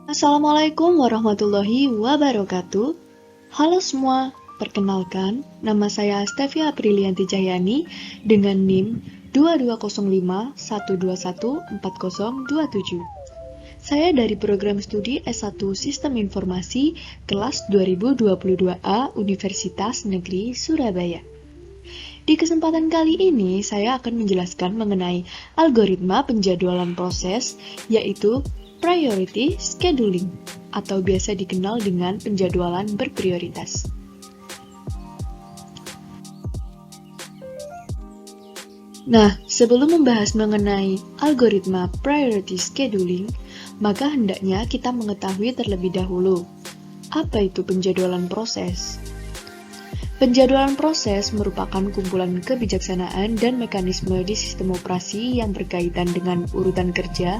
Assalamualaikum warahmatullahi wabarakatuh. Halo semua, perkenalkan, nama saya Stevia Aprilianti Cahyani dengan NIM 2205121407. Saya dari program studi S1 Sistem Informasi kelas 2022A Universitas Negeri Surabaya. Di kesempatan kali ini, saya akan menjelaskan mengenai algoritma penjadwalan proses, yaitu priority scheduling, atau biasa dikenal dengan penjadwalan berprioritas. Nah, sebelum membahas mengenai algoritma priority scheduling, maka hendaknya kita mengetahui terlebih dahulu, apa itu penjadwalan proses? Penjadwalan proses merupakan kumpulan kebijaksanaan dan mekanisme di sistem operasi yang berkaitan dengan urutan kerja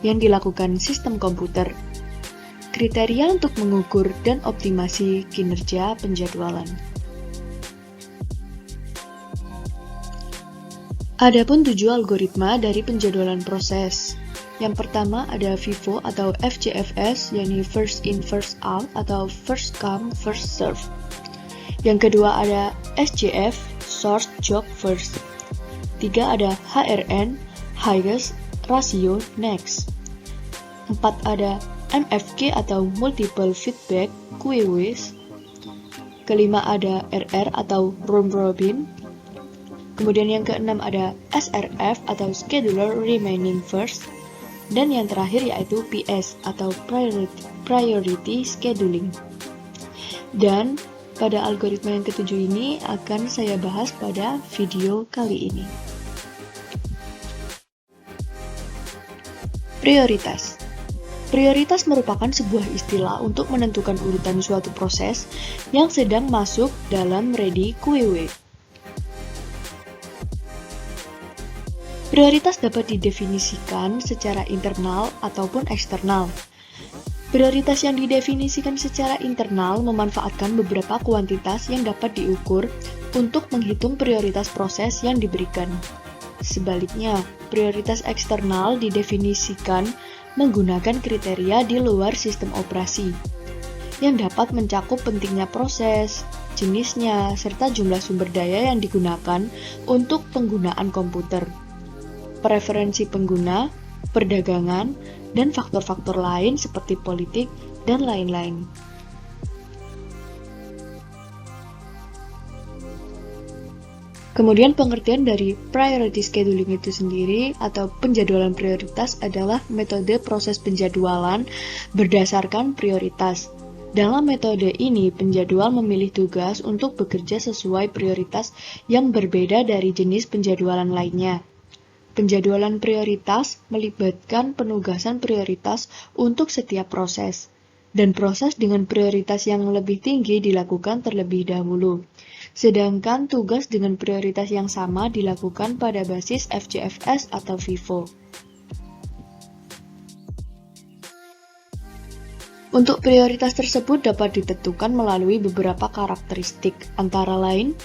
yang dilakukan sistem komputer. Kriteria untuk mengukur dan optimasi kinerja penjadwalan. Adapun 7 algoritma dari penjadwalan proses. Yang pertama ada FIFO atau FCFS, yakni First In First Out atau First Come First Serve. Yang kedua ada SJF, Short Job First. 3 ada HRN, Highest Ratio Next. 4 ada MFK atau Multiple Feedback Queues. Kelima ada RR atau Round Robin. Kemudian yang keenam ada SRF atau Scheduler Remaining First. Dan yang terakhir yaitu PS atau Priority Scheduling. Dan pada algoritma yang ketujuh ini akan saya bahas pada video kali ini. Prioritas. Prioritas merupakan sebuah istilah untuk menentukan urutan suatu proses yang sedang masuk dalam ready queue. Prioritas dapat didefinisikan secara internal ataupun eksternal. Prioritas yang didefinisikan secara internal memanfaatkan beberapa kuantitas yang dapat diukur untuk menghitung prioritas proses yang diberikan. Sebaliknya, prioritas eksternal didefinisikan menggunakan kriteria di luar sistem operasi, yang dapat mencakup pentingnya proses, jenisnya, serta jumlah sumber daya yang digunakan untuk penggunaan komputer, preferensi pengguna, perdagangan, dan faktor-faktor lain seperti politik dan lain-lain. Kemudian pengertian dari priority scheduling itu sendiri atau penjadwalan prioritas adalah metode proses penjadwalan berdasarkan prioritas. Dalam metode ini, penjadwal memilih tugas untuk bekerja sesuai prioritas yang berbeda dari jenis penjadwalan lainnya. Penjadwalan prioritas melibatkan penugasan prioritas untuk setiap proses, dan proses dengan prioritas yang lebih tinggi dilakukan terlebih dahulu, sedangkan tugas dengan prioritas yang sama dilakukan pada basis FCFS atau FIFO. Untuk prioritas tersebut dapat ditentukan melalui beberapa karakteristik, antara lain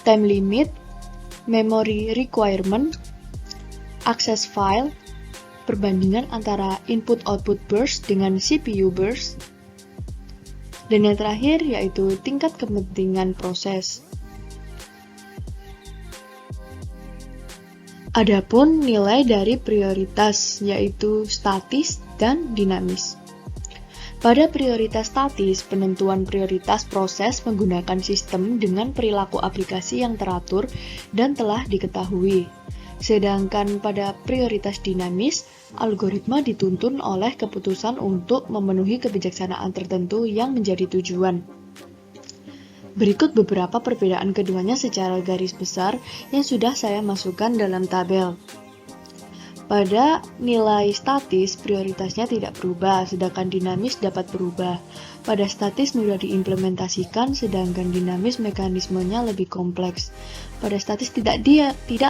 time limit, memory requirement, access file, perbandingan antara input-output burst dengan CPU burst, dan yang terakhir yaitu tingkat kepentingan proses. Adapun nilai dari prioritas yaitu statis dan dinamis. Pada prioritas statis, penentuan prioritas proses menggunakan sistem dengan perilaku aplikasi yang teratur dan telah diketahui. Sedangkan pada prioritas dinamis, algoritma dituntun oleh keputusan untuk memenuhi kebijaksanaan tertentu yang menjadi tujuan. Berikut beberapa perbedaan keduanya secara garis besar yang sudah saya masukkan dalam tabel. Pada nilai statis, prioritasnya tidak berubah, sedangkan dinamis dapat berubah. Pada statis mudah diimplementasikan, sedangkan dinamis mekanismenya lebih kompleks. Pada statis tidak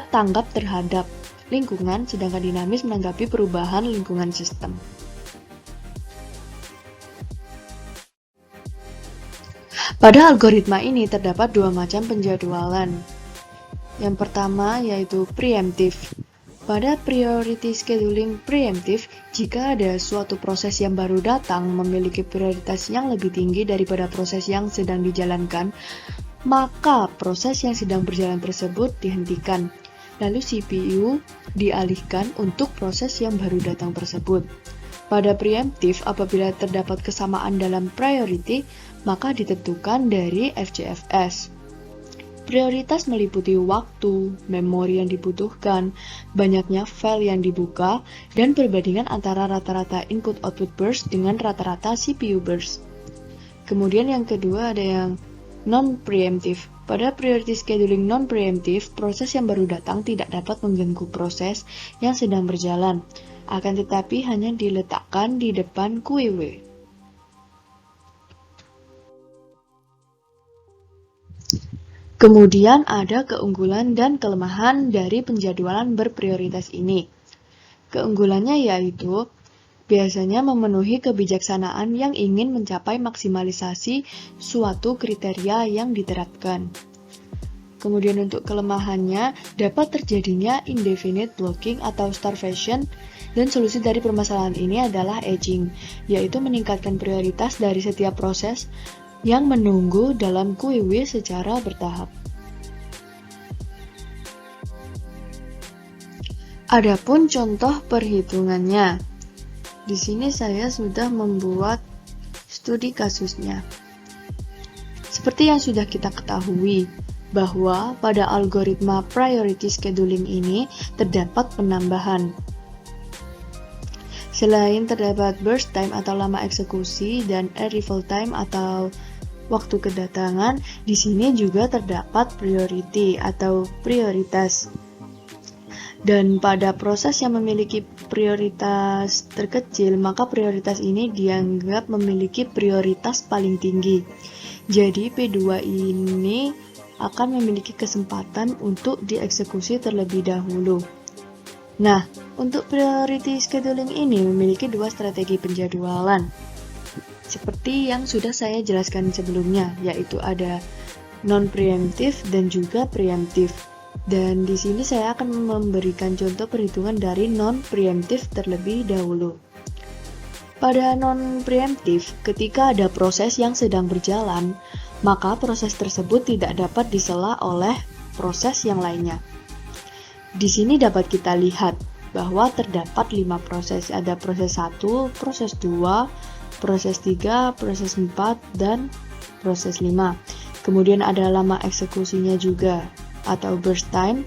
tanggap terhadap lingkungan, sedangkan dinamis menanggapi perubahan lingkungan sistem. Pada algoritma ini terdapat dua macam penjadwalan. Yang pertama yaitu preemptive. Pada priority scheduling preemptive, jika ada suatu proses yang baru datang memiliki prioritas yang lebih tinggi daripada proses yang sedang dijalankan, maka proses yang sedang berjalan tersebut dihentikan, lalu CPU dialihkan untuk proses yang baru datang tersebut. Pada preemptive, apabila terdapat kesamaan dalam priority, maka ditentukan dari FCFS. Prioritas meliputi waktu, memori yang dibutuhkan, banyaknya file yang dibuka, dan perbandingan antara rata-rata input-output burst dengan rata-rata CPU burst. Kemudian yang kedua ada yang non-preemptive. Pada priority scheduling non-preemptive, proses yang baru datang tidak dapat mengganggu proses yang sedang berjalan, akan tetapi hanya diletakkan di depan QW. Kemudian ada keunggulan dan kelemahan dari penjadwalan berprioritas ini. Keunggulannya yaitu biasanya memenuhi kebijaksanaan yang ingin mencapai maksimalisasi suatu kriteria yang diterapkan. Kemudian untuk kelemahannya dapat terjadinya indefinite blocking atau starvation, dan solusi dari permasalahan ini adalah aging, yaitu meningkatkan prioritas dari setiap proses yang menunggu dalam QW secara bertahap. Adapun contoh perhitungannya, di sini saya sudah membuat studi kasusnya. Seperti yang sudah kita ketahui, bahwa pada algoritma priority scheduling ini terdapat penambahan. Selain terdapat burst time atau lama eksekusi dan arrival time atau waktu kedatangan, di sini juga terdapat priority atau prioritas. Dan pada proses yang memiliki prioritas terkecil, maka prioritas ini dianggap memiliki prioritas paling tinggi. Jadi P2 ini akan memiliki kesempatan untuk dieksekusi terlebih dahulu. Nah, untuk priority scheduling ini memiliki dua strategi penjadwalan. Seperti yang sudah saya jelaskan sebelumnya, yaitu ada non-preemptive dan juga preemptive. Dan di sini saya akan memberikan contoh perhitungan dari non-preemptive terlebih dahulu. Pada non-preemptive, ketika ada proses yang sedang berjalan, maka proses tersebut tidak dapat disela oleh proses yang lainnya. Di sini dapat kita lihat bahwa terdapat 5 proses. Ada proses 1, proses 2, proses 3, proses 4, dan proses 5. Kemudian ada lama eksekusinya juga, atau burst time,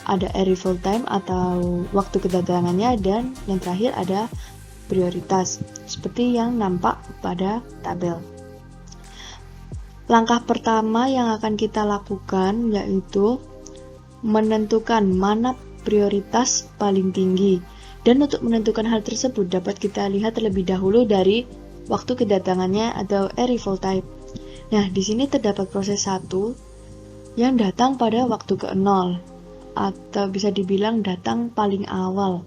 ada arrival time atau waktu kedatangannya, dan yang terakhir ada prioritas, seperti yang nampak pada tabel. Langkah pertama yang akan kita lakukan yaitu menentukan mana prioritas paling tinggi. Dan untuk menentukan hal tersebut dapat kita lihat terlebih dahulu dari waktu kedatangannya atau arrival time. Nah, di sini terdapat proses 1 yang datang pada waktu ke-0 atau bisa dibilang datang paling awal.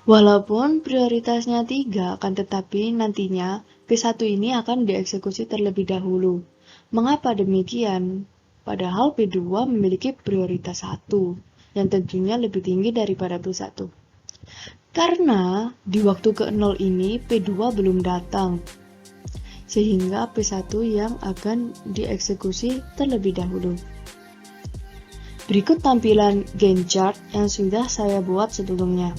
Walaupun prioritasnya 3, akan tetapi nantinya P1 ini akan dieksekusi terlebih dahulu. Mengapa demikian? Padahal P2 memiliki prioritas 1, yang tentunya lebih tinggi daripada P1. Karena di waktu ke-0 ini P2 belum datang, sehingga P1 yang akan dieksekusi terlebih dahulu. Berikut tampilan Gantt chart yang sudah saya buat sebelumnya.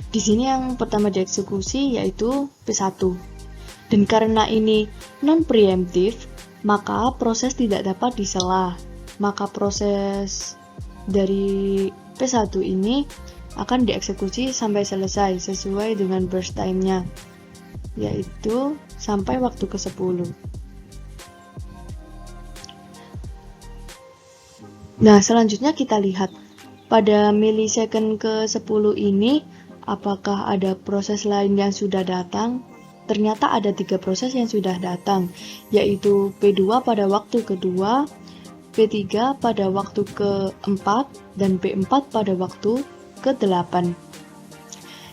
Di sini yang pertama dieksekusi yaitu P1. Dan karena ini non-preemptive, maka proses tidak dapat disela. Maka proses dari P1 ini akan dieksekusi sampai selesai sesuai dengan burst time-nya, yaitu sampai waktu ke-10. Nah, selanjutnya kita lihat pada millisecond ke-10 ini apakah ada proses lain yang sudah datang. Ternyata ada 3 proses yang sudah datang, yaitu P2 pada waktu kedua, P3 pada waktu ke-4, dan P4 pada waktu ke-8.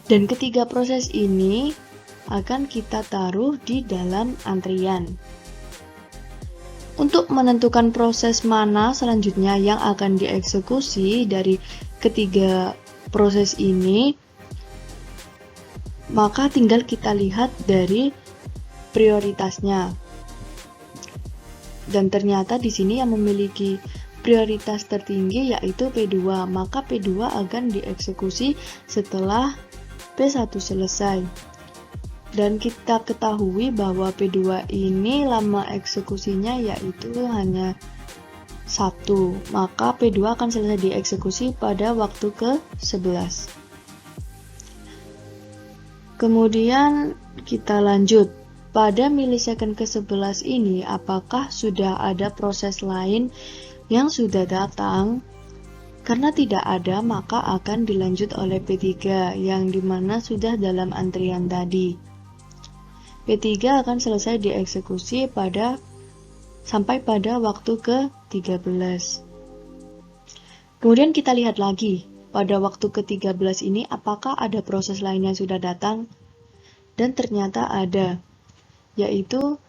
Dan ketiga proses ini akan kita taruh di dalam antrian. Untuk menentukan proses mana selanjutnya yang akan dieksekusi dari ketiga proses ini, maka tinggal kita lihat dari prioritasnya. Dan ternyata di sini yang memiliki prioritas tertinggi yaitu P2, maka P2 akan dieksekusi setelah P1 selesai. Dan kita ketahui bahwa P2 ini lama eksekusinya yaitu hanya 1, maka P2 akan selesai dieksekusi pada waktu ke-11. Kemudian kita lanjut. Pada milisecond ke-11 ini, apakah sudah ada proses lain yang sudah datang? Karena tidak ada, maka akan dilanjut oleh P3 yang dimana sudah dalam antrian tadi. P3 akan selesai dieksekusi sampai pada waktu ke-13. Kemudian kita lihat lagi, pada waktu ke-13 ini apakah ada proses lain yang sudah datang? Dan ternyata ada, yaitu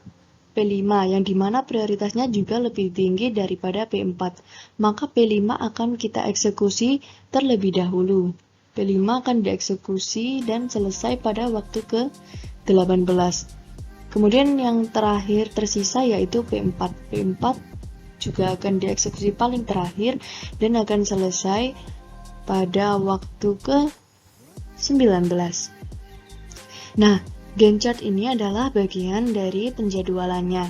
P5 yang dimana prioritasnya juga lebih tinggi daripada P4. Maka P5 akan kita eksekusi terlebih dahulu. P5 akan dieksekusi dan selesai pada waktu ke-18. Kemudian yang terakhir tersisa yaitu P4. P4 juga akan dieksekusi paling terakhir dan akan selesai pada waktu ke-19. Nah, Gantt chart ini adalah bagian dari penjadwalannya.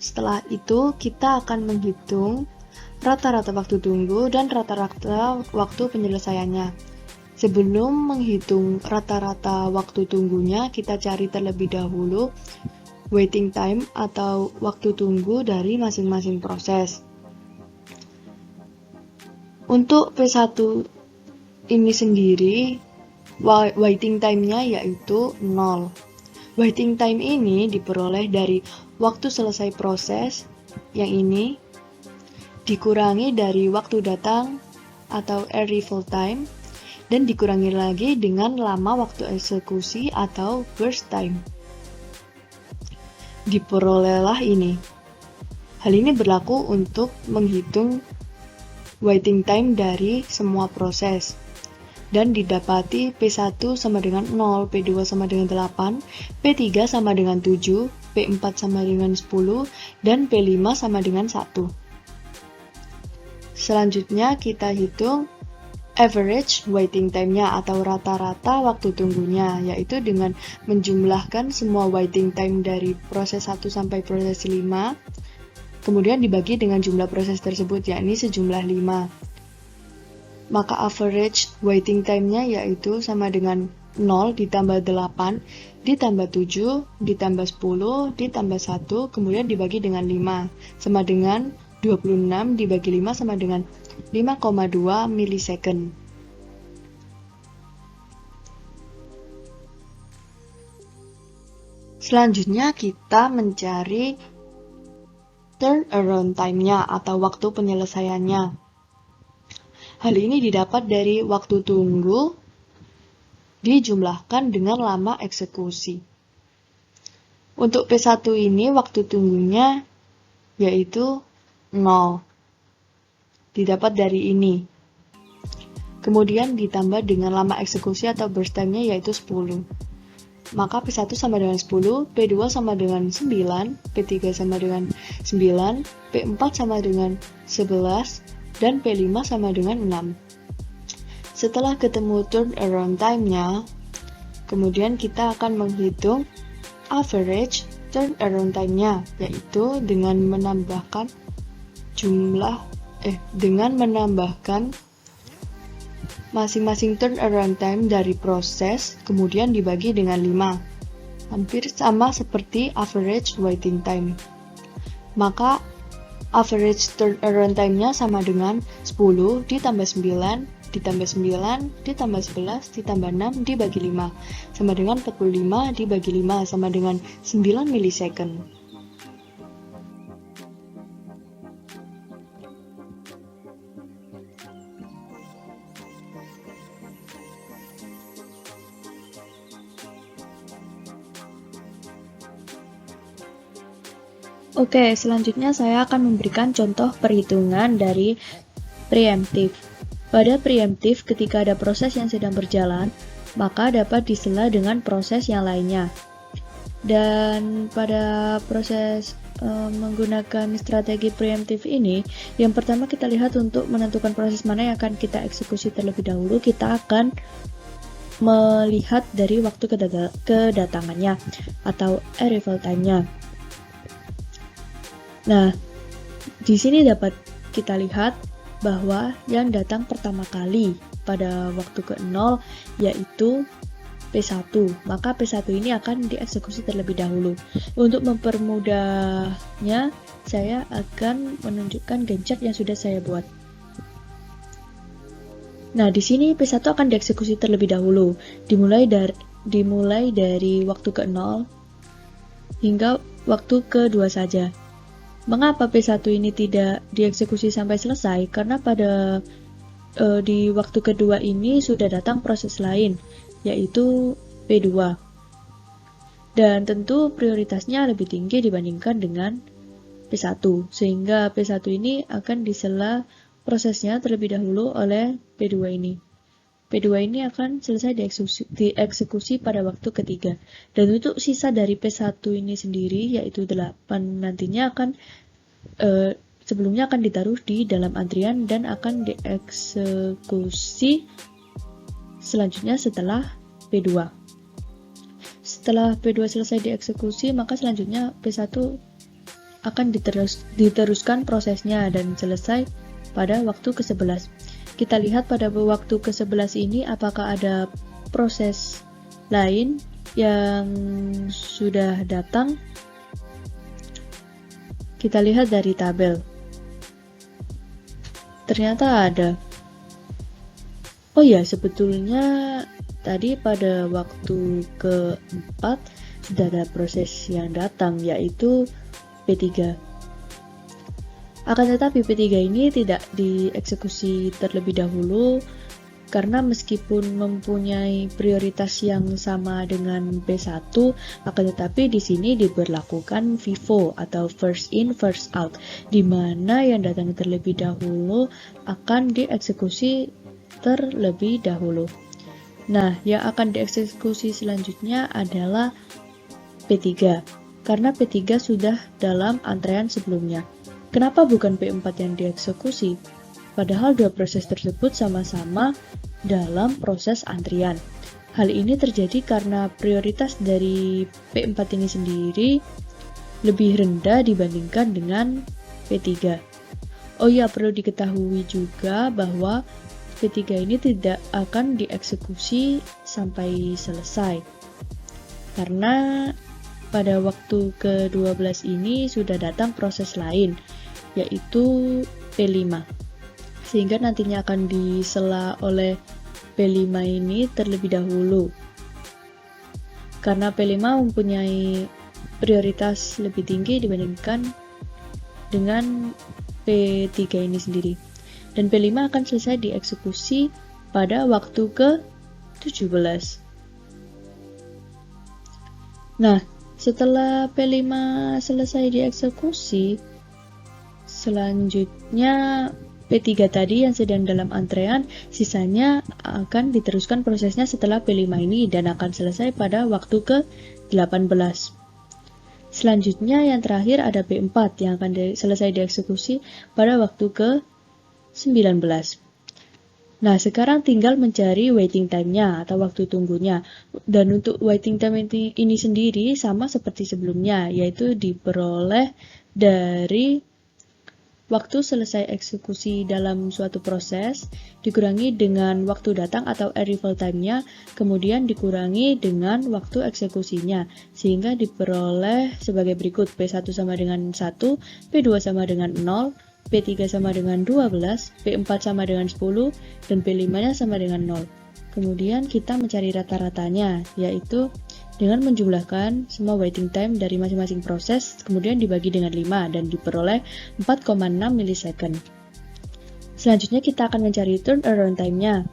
Setelah itu, kita akan menghitung rata-rata waktu tunggu dan rata-rata waktu penyelesaiannya. Sebelum menghitung rata-rata waktu tunggunya, kita cari terlebih dahulu waiting time atau waktu tunggu dari masing-masing proses. Untuk P1 ini sendiri, waiting time-nya yaitu 0. Waiting time ini diperoleh dari waktu selesai proses, yang ini, dikurangi dari waktu datang atau arrival time, dan dikurangi lagi dengan lama waktu eksekusi atau burst time. Diperolehlah ini. Hal ini berlaku untuk menghitung waiting time dari semua proses. Dan didapati P1 sama dengan 0, P2 sama dengan 8, P3 sama dengan 7, P4 sama dengan 10, dan P5 sama dengan 1. Selanjutnya kita hitung average waiting time-nya atau rata-rata waktu tunggunya, yaitu dengan menjumlahkan semua waiting time dari proses 1 sampai proses 5, kemudian dibagi dengan jumlah proses tersebut, yakni sejumlah 5. Maka average waiting time-nya yaitu sama dengan 0 ditambah 8 ditambah 7 ditambah 10 ditambah 1 kemudian dibagi dengan 5 sama dengan 26 dibagi 5 sama dengan 5,2 milisecond. Selanjutnya kita mencari turnaround time-nya atau waktu penyelesaiannya. Hal ini didapat dari waktu tunggu dijumlahkan dengan lama eksekusi. Untuk P1 ini waktu tunggunya yaitu 0. Didapat dari ini. Kemudian ditambah dengan lama eksekusi atau burst time-nya yaitu 10. Maka P1 sama dengan 10, P2 sama dengan 9, P3 sama dengan 9, P4 sama dengan 11, dan P5 sama dengan 6. Setelah ketemu turnaround time-nya, kemudian kita akan menghitung average turnaround time-nya, yaitu dengan menambahkan masing-masing turnaround time dari proses, kemudian dibagi dengan 5. Hampir sama seperti average waiting time. Maka average turnaround time-nya sama dengan 10 ditambah 9 ditambah 9 ditambah 11 ditambah 6 dibagi 5 sama dengan 45 dibagi 5 sama dengan 9 milisecond. Oke, selanjutnya saya akan memberikan contoh perhitungan dari preemptif. Pada preemptif, ketika ada proses yang sedang berjalan, maka dapat disela dengan proses yang lainnya. Dan pada proses menggunakan strategi preemptif ini, yang pertama kita lihat untuk menentukan proses mana yang akan kita eksekusi terlebih dahulu, kita akan melihat dari waktu kedatangannya atau arrival time-nya. Nah, di sini dapat kita lihat bahwa yang datang pertama kali pada waktu ke-0 yaitu P1, maka P1 ini akan dieksekusi terlebih dahulu. Untuk mempermudahnya, saya akan menunjukkan ganchart yang sudah saya buat. Nah, di sini P1 akan dieksekusi terlebih dahulu, dimulai dari waktu ke-0 hingga waktu ke-2 saja. Mengapa P1 ini tidak dieksekusi sampai selesai? Karena pada di waktu kedua ini sudah datang proses lain, yaitu P2. Dan tentu prioritasnya lebih tinggi dibandingkan dengan P1, sehingga P1 ini akan disela prosesnya terlebih dahulu oleh P2 ini. P2 ini akan selesai dieksekusi pada waktu ketiga. Dan untuk sisa dari P1 ini sendiri, yaitu 8, nantinya akan sebelumnya akan ditaruh di dalam antrian dan akan dieksekusi selanjutnya setelah P2. Setelah P2 selesai dieksekusi, maka selanjutnya P1 akan diteruskan prosesnya dan selesai pada waktu ke-11. Kita lihat pada waktu ke-11 ini apakah ada proses lain yang sudah datang. Kita lihat dari tabel. Ternyata ada. Oh ya, sebetulnya tadi pada waktu ke-4 sudah ada proses yang datang, yaitu P3. Akan tetapi P3 ini tidak dieksekusi terlebih dahulu karena meskipun mempunyai prioritas yang sama dengan P1, akan tetapi di sini diberlakukan FIFO atau first in first out, di mana yang datang terlebih dahulu akan dieksekusi terlebih dahulu. Nah, yang akan dieksekusi selanjutnya adalah P3 karena P3 sudah dalam antrean sebelumnya. Kenapa bukan P4 yang dieksekusi? Padahal dua proses tersebut sama-sama dalam proses antrian. Hal ini terjadi karena prioritas dari P4 ini sendiri lebih rendah dibandingkan dengan P3. Oh ya, perlu diketahui juga bahwa P3 ini tidak akan dieksekusi sampai selesai. Karena pada waktu ke-12 ini sudah datang proses lain, yaitu P5. Sehingga nantinya akan disela oleh P5 ini terlebih dahulu. Karena P5 mempunyai prioritas lebih tinggi dibandingkan dengan P3 ini sendiri. Dan P5 akan selesai dieksekusi pada waktu ke-17. Nah, setelah P5 selesai dieksekusi, selanjutnya P3 tadi yang sedang dalam antrean, sisanya akan diteruskan prosesnya setelah P5 ini dan akan selesai pada waktu ke-18. Selanjutnya yang terakhir ada P4 yang akan selesai dieksekusi pada waktu ke-19. Nah, sekarang tinggal mencari waiting time-nya atau waktu tunggunya. Dan untuk waiting time ini sendiri sama seperti sebelumnya, yaitu diperoleh dari waktu selesai eksekusi dalam suatu proses, dikurangi dengan waktu datang atau arrival time-nya, kemudian dikurangi dengan waktu eksekusinya, sehingga diperoleh sebagai berikut: P1 sama dengan 1, P2 sama dengan 0, P3 sama dengan 12, P4 sama dengan 10, dan P5-nya sama dengan 0. Kemudian kita mencari rata-ratanya, yaitu dengan menjumlahkan semua waiting time dari masing-masing proses, kemudian dibagi dengan 5 dan diperoleh 4,6 milisecond. Selanjutnya kita akan mencari turnaround time-nya.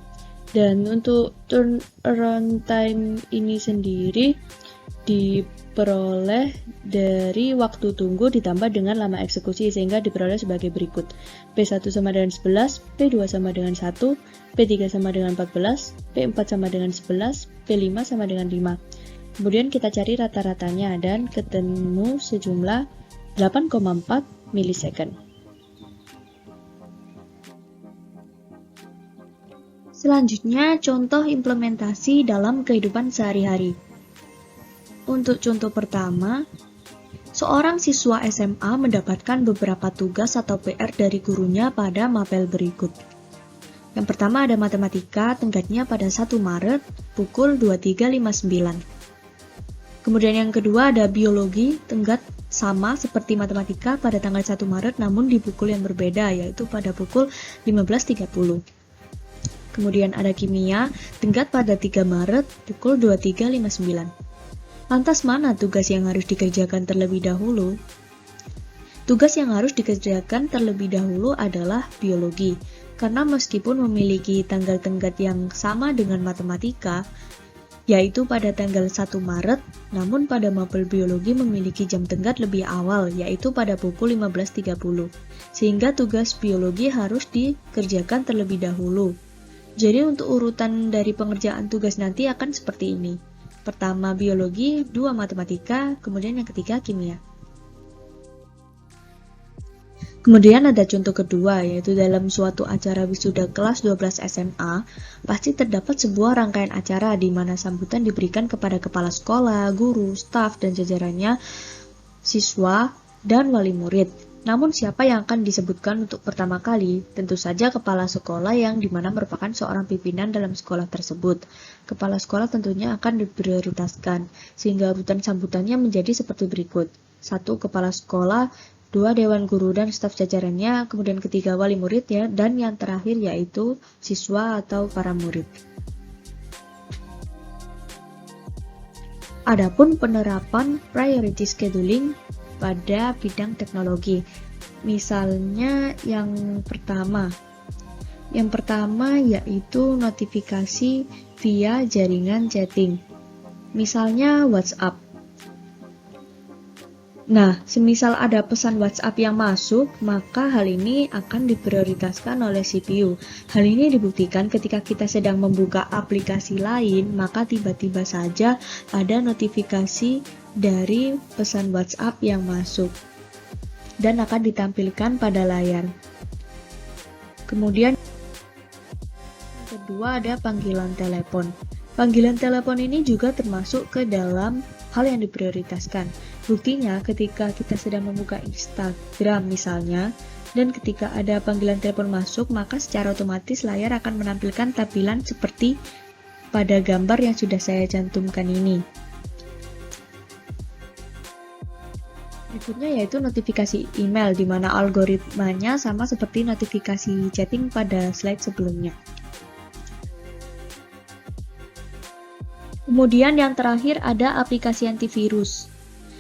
Dan untuk turnaround time ini sendiri diperoleh dari waktu tunggu ditambah dengan lama eksekusi sehingga diperoleh sebagai berikut. P1 sama dengan 11, P2 sama dengan 1, P3 sama dengan 14, P4 sama dengan 11, P5 sama dengan 5. Kemudian kita cari rata-ratanya dan ketemu sejumlah 8,4 milisecond. Selanjutnya, contoh implementasi dalam kehidupan sehari-hari. Untuk contoh pertama, seorang siswa SMA mendapatkan beberapa tugas atau PR dari gurunya pada mapel berikut. Yang pertama ada matematika, tenggatnya pada 1 Maret pukul 23.59. Kemudian yang kedua ada biologi, tenggat sama seperti matematika pada tanggal 1 Maret namun di pukul yang berbeda, yaitu pada pukul 15.30. Kemudian ada kimia, tenggat pada 3 Maret pukul 23.59. Lantas mana tugas yang harus dikerjakan terlebih dahulu? Tugas yang harus dikerjakan terlebih dahulu adalah biologi, karena meskipun memiliki tanggal tenggat yang sama dengan matematika, yaitu pada tanggal 1 Maret, namun pada mapel biologi memiliki jam tenggat lebih awal, yaitu pada pukul 15.30, sehingga tugas biologi harus dikerjakan terlebih dahulu. Jadi untuk urutan dari pengerjaan tugas nanti akan seperti ini. Pertama biologi, 2 matematika, kemudian yang ketiga kimia. Kemudian ada contoh kedua, yaitu dalam suatu acara wisuda kelas 12 SMA, pasti terdapat sebuah rangkaian acara di mana sambutan diberikan kepada kepala sekolah, guru, staf, dan jajarannya, siswa, dan wali murid. Namun siapa yang akan disebutkan untuk pertama kali? Tentu saja kepala sekolah yang dimana merupakan seorang pimpinan dalam sekolah tersebut. Kepala sekolah tentunya akan diprioritaskan, sehingga urutan sambutannya menjadi seperti berikut. 1. Kepala sekolah, 2. Dewan guru dan staf jajarannya, kemudian ketiga wali murid ya, dan yang terakhir yaitu siswa atau para murid. Adapun penerapan priority scheduling pada bidang teknologi. Misalnya yang pertama yaitu notifikasi via jaringan chatting. Misalnya WhatsApp. Nah, semisal ada pesan WhatsApp yang masuk, maka hal ini akan diprioritaskan oleh CPU. Hal ini dibuktikan ketika kita sedang membuka aplikasi lain, maka tiba-tiba saja ada notifikasi dari pesan WhatsApp yang masuk dan akan ditampilkan pada layar. Kemudian yang kedua ada panggilan telepon. Panggilan telepon ini juga termasuk ke dalam hal yang diprioritaskan. Buktinya ketika kita sedang membuka Instagram misalnya, dan ketika ada panggilan telepon masuk, maka secara otomatis layar akan menampilkan tampilan seperti pada gambar yang sudah saya cantumkan ini. Berikutnya yaitu notifikasi email, di mana algoritmanya sama seperti notifikasi chatting pada slide sebelumnya. Kemudian yang terakhir ada aplikasi antivirus,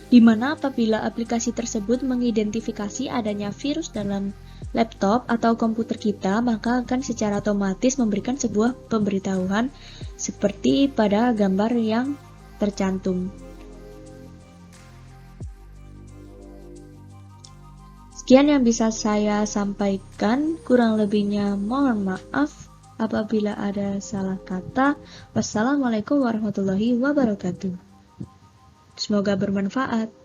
di mana apabila aplikasi tersebut mengidentifikasi adanya virus dalam laptop atau komputer kita, maka akan secara otomatis memberikan sebuah pemberitahuan seperti pada gambar yang tercantum. Sekian yang bisa saya sampaikan, kurang lebihnya mohon maaf apabila ada salah kata. Wassalamualaikum warahmatullahi wabarakatuh. Semoga bermanfaat.